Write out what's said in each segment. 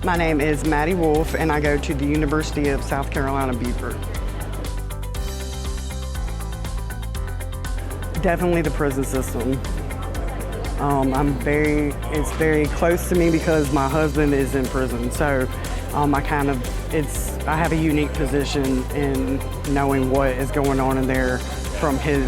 My name is Mattie Wolf, and I go to the University of South Carolina, Beaufort. Definitely the prison system. It's very close to me because my husband is in prison, so I have a unique position in knowing what is going on in there from his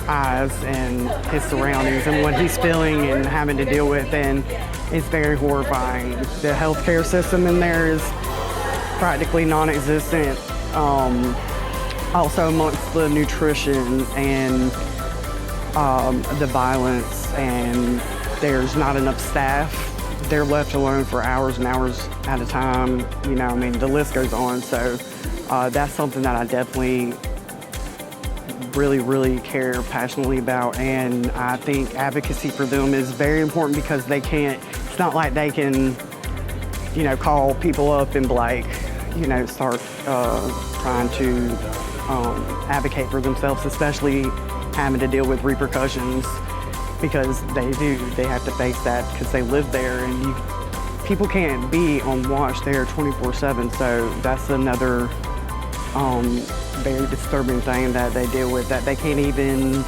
eyes and his surroundings and what he's feeling and having to deal with, and it's very horrifying. The healthcare system in there is practically non-existent. Also amongst the nutrition and the violence, and there's not enough staff. They're left alone for hours and hours at a time. The list goes on. So that's something that I definitely really care passionately about, and I think advocacy for them is very important because it's not like they can, call people up and start trying to advocate for themselves, especially having to deal with repercussions, because they have to face that because they live there, and people can't be on watch there 24/7. So that's another very disturbing thing that they deal with, that they can't even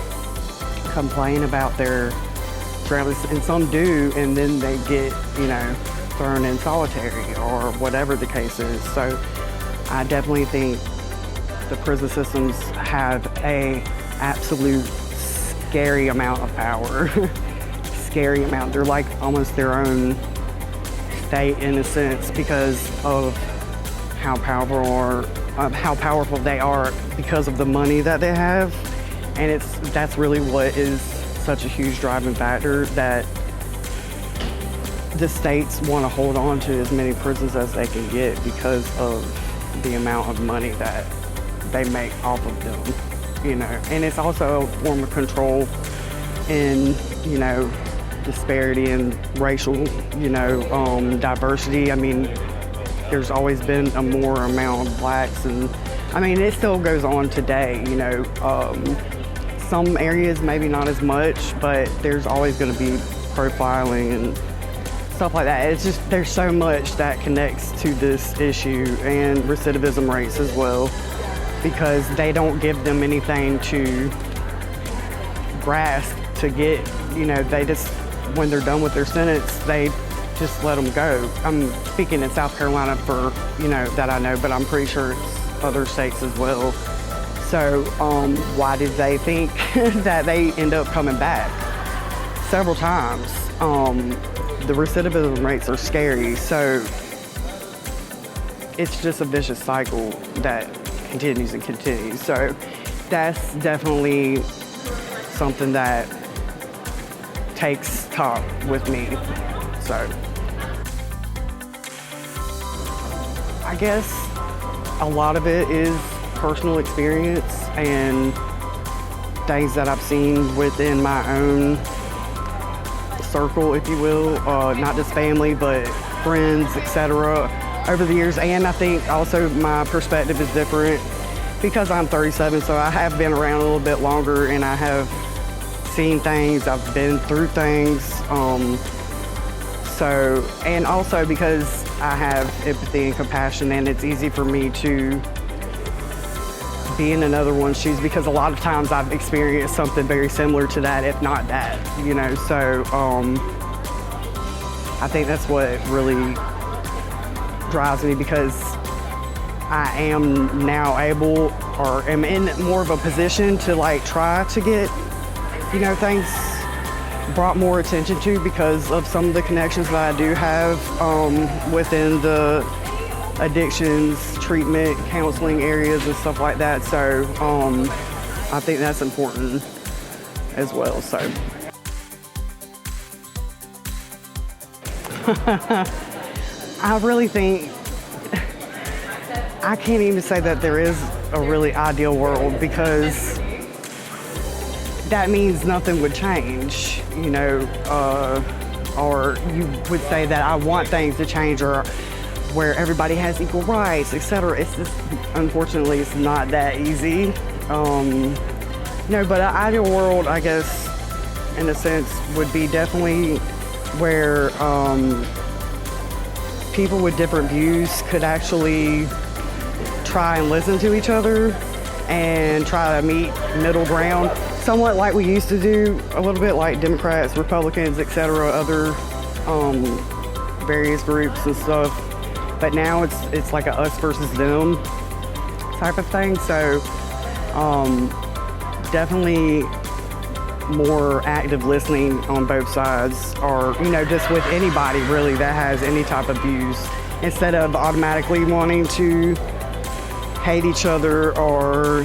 complain about their surroundings, and some do, and then they get thrown in solitary or whatever the case is. So I definitely think the prison systems have a absolute scary amount of power. Scary amount. They're like almost their own state in a sense because of how powerful they are because of the money that they have, and that's really what is such a huge driving factor, that the states want to hold on to as many prisons as they can get because of the amount of money that they make off of them. And it's also a form of control and, disparity and racial, diversity. There's always been a more amount of blacks, and it still goes on today, some areas maybe not as much, but there's always going to be profiling and stuff like that. It's just, there's so much that connects to this issue, and recidivism rates as well, because they don't give them anything to grasp to get, they just, when they're done with their sentence, they just let them go. I'm speaking in South Carolina for, that I know, but I'm pretty sure it's other states as well. So why did they think that they end up coming back several times? The recidivism rates are scary, so it's just a vicious cycle that continues and continues. So that's definitely something that takes top with me. So I guess a lot of it is personal experience and things that I've seen within my own circle, if you will, not just family, but friends, etc., over the years. And I think also my perspective is different because I'm 37, so I have been around a little bit longer, and I have seen things, I've been through things. And also because I have empathy and compassion, and it's easy for me to be in another one's shoes, because a lot of times I've experienced something very similar to that, if not that, so I think that's what really drives me, because I am now able, or am in more of a position to try to get, things brought more attention to because of some of the connections that I do have within the addictions, treatment, counseling areas and stuff like that. So I think that's important as well. So I really think, I can't even say that there is a really ideal world, because that means nothing would change, or you would say that I want things to change, or where everybody has equal rights, etc. It's just, unfortunately, it's not that easy. But an ideal world, I guess, in a sense, would be definitely where people with different views could actually try and listen to each other and try to meet middle ground, somewhat like we used to do, a little bit like Democrats, Republicans, etc., other various groups and stuff. But now it's like a us versus them type of thing. So definitely more active listening on both sides, or just with anybody really that has any type of views, instead of automatically wanting to hate each other or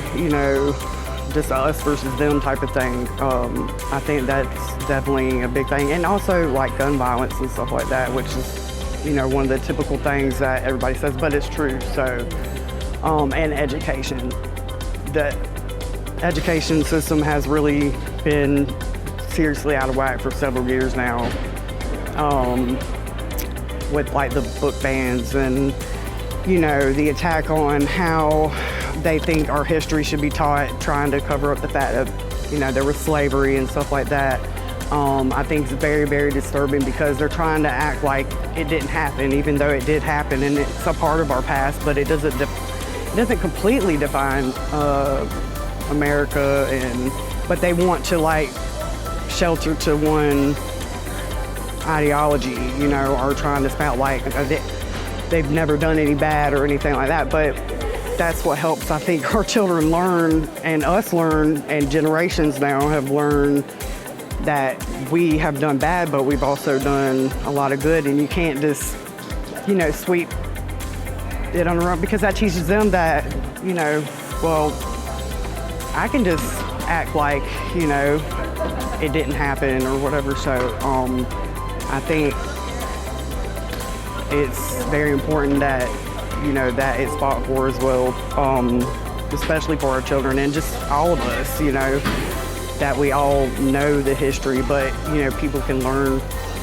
just us versus them type of thing. I think that's definitely a big thing. And also like gun violence and stuff like that, which is one of the typical things that everybody says, but it's true. So and education, the education system has really been seriously out of whack for several years now, with like the book bans and the attack on how they think our history should be taught, trying to cover up the fact that there was slavery and stuff like that. I think it's very, very disturbing because they're trying to act like it didn't happen, even though it did happen, and it's a part of our past, but it doesn't completely define America, but they want to like shelter to one ideology, or trying to spout like they've never done any bad or anything like that. But that's what helps, I think, our children learn, and us learn, and generations now have learned that we have done bad, but we've also done a lot of good, and you can't just, sweep it on the run, because that teaches them that, well, I can just act like, it didn't happen or whatever. So I think it's very important that, that it's fought for as well, especially for our children and just all of us, that we all know the history, but, people can learn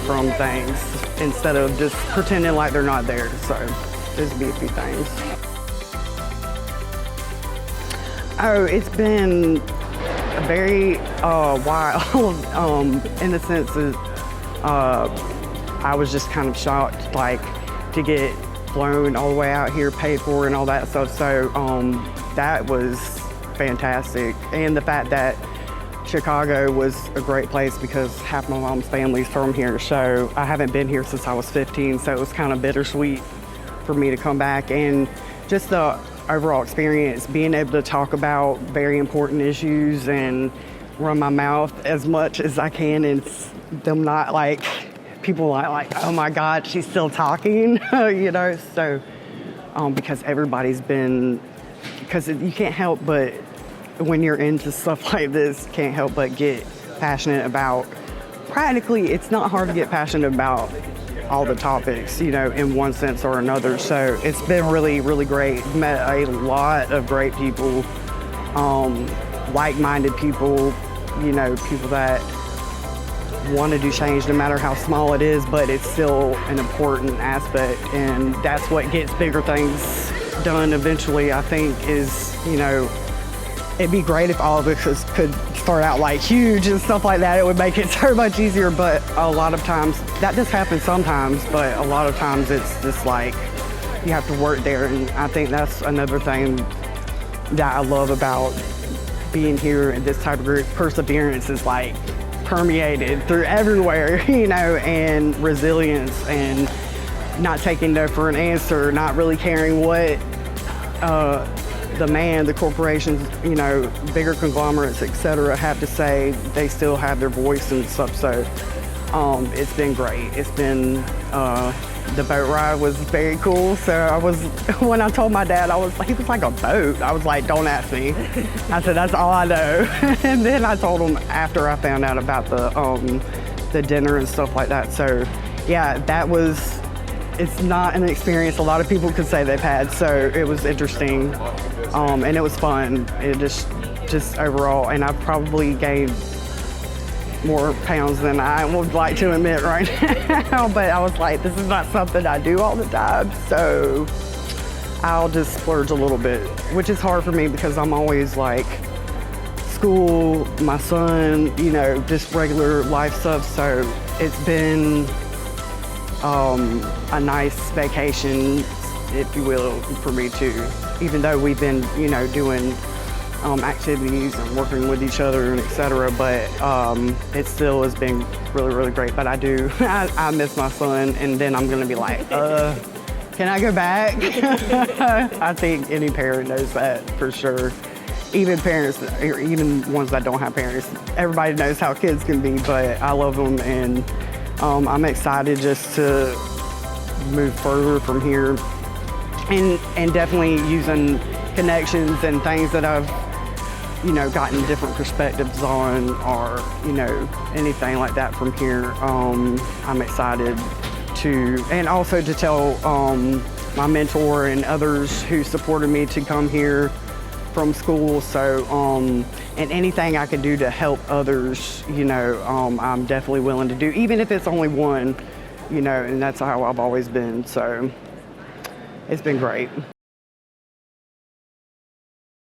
from things instead of just pretending like they're not there. So there's be a few things. Oh, it's been a very while, in the sense that I was just kind of shocked, like, to get flown all the way out here, paid for, and all that stuff. So that was fantastic. And the fact that Chicago was a great place, because half my mom's family's from here. So I haven't been here since I was 15, so it was kind of bittersweet for me to come back. And just the overall experience, being able to talk about very important issues and run my mouth as much as I can, and them not like, people like, oh my God, she's still talking, so because everybody's been, because you can't help but, when you're into stuff like this, can't help but get passionate about, practically, it's not hard to get passionate about all the topics, in one sense or another. So it's been really, really great. Met a lot of great people, like-minded people, people that want to do change no matter how small it is, but it's still an important aspect, and that's what gets bigger things done eventually, I think, is, it'd be great if all of us could start out like huge and stuff like that. It would make it so much easier, but a lot of times, that does happen sometimes, but a lot of times it's just like, you have to work there, and I think that's another thing that I love about being here in this type of group. Perseverance is like permeated through everywhere, and resilience, and not taking no for an answer, not really caring what the corporations, bigger conglomerates, etc., have to say. They still have their voice and stuff. So it's been great. It's been, the boat ride was very cool. So when I told my dad, he was like, a boat? I was like, don't ask me. I said, that's all I know. And then I told him after I found out about the dinner and stuff like that. So yeah, it's not an experience a lot of people could say they've had. So it was interesting. And it was fun. It just overall, and I've probably gained more pounds than I would like to admit right now, but I was like, this is not something I do all the time, so I'll just splurge a little bit, which is hard for me because I'm always like school, my son, just regular life stuff. So it's been a nice vacation, if you will, for me too. Even though we've been, doing activities and working with each other and etc. But it still has been really, really great. But I miss my son, and then I'm gonna be like, can I go back? I think any parent knows that for sure. Even parents, or even ones that don't have parents, everybody knows how kids can be, but I love them, and I'm excited just to move further from here, and definitely using connections and things that I've gotten different perspectives on, or anything like that from here. I'm excited to, and also to tell my mentor and others who supported me to come here from school. So and anything I can do to help others, I'm definitely willing to do, even if it's only one, and that's how I've always been. So it's been great.